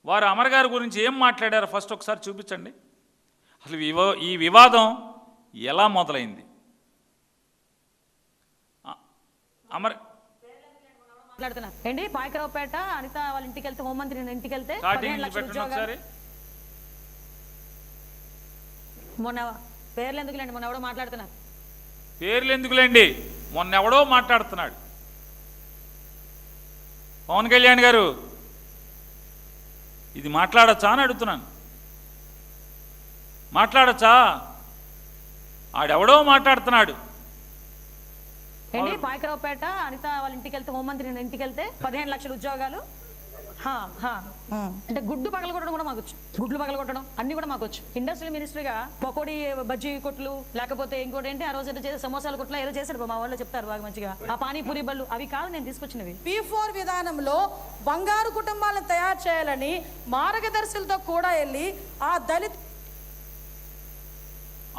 వారు అమర్ గారి గురించి ఏం మాట్లాడారో ఫస్ట్ ఒకసారి చూపించండి. అసలు ఈ వివాదం ఎలా మొదలైంది? అమర్ మాట్లాడుతున్నారు ఏంటి? పాయకరావుపేట అనిత వాళ్ళ ఇంటికి వెళ్తే, హోంమంత్రి ఇంటికి వెళ్తే మొన్న పేర్లు ఎందుకులేండి, మొన్న ఎవడో మాట్లాడుతున్నారు. పేర్లు ఎందుకులేండి, మొన్న ఎవడో మాట్లాడుతున్నాడు. పవన్ కళ్యాణ్ గారు ఇది మాట్లాడచ్చా అని అడుగుతున్నాను. మాట్లాడచ్చా? ఆడెవడో మాట్లాడుతున్నాడు. ఏంటి? పాయకరావుపేట అనిత వాళ్ళ ఇంటికి వెళ్తే, హోంమంత్రి ఇంటికి వెళ్తే 15 లక్షల ఉద్యోగాలు. అంటే గుడ్డు పగల కొట్టడం కూడా మాకొచ్చు, గుడ్లు పగల కొట్టడం అన్ని కూడా మాకొచ్చు. ఇండస్ట్రియల్ మినిస్టర్గా పకోడీ బజ్జీ కొట్లు, లేకపోతే ఇంకోటి ఏంటి ఆ రోజు ఏదో చేసే సమోసాల కొట్లు ఏదో చేశాడు. మా వాళ్ళు చెప్తారు బాగా మంచిగా. ఆ పానీపూరి బళ్ళు అవి కాదు నేను తీసుకొచ్చినవి. P4 విధానంలో బంగారు కుటుంబాలను తయారు చేయాలని మార్గదర్శులతో కూడా వెళ్ళి ఆ దళిత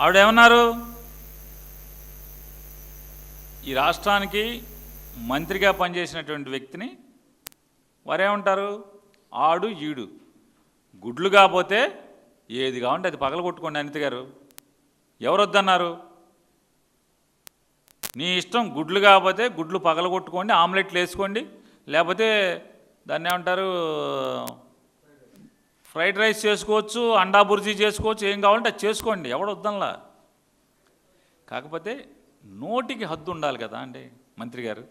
ఆవిడేమన్నారు? ఈ రాష్ట్రానికి మంత్రిగా పనిచేసినటువంటి వ్యక్తిని వారేమంటారు? ఆడు ఈడు, గుడ్లు కాకపోతే ఏది కావాలంటే అది పగల కొట్టుకోండి. అనిత గారు ఎవరు వద్దన్నారు? నీ ఇష్టం, గుడ్లు కాకపోతే గుడ్లు పగల కొట్టుకోండి, ఆమ్లెట్లు వేసుకోండి, లేకపోతే దాన్ని ఏమంటారు ఫ్రైడ్ రైస్ చేసుకోవచ్చు, అండా బుర్జీ చేసుకోవచ్చు, ఏం కావాలంటే అది చేసుకోండి, ఎవడు వద్దనలా. కాకపోతే నోటికి హద్దు ఉండాలి కదా అండి మంత్రి గారు.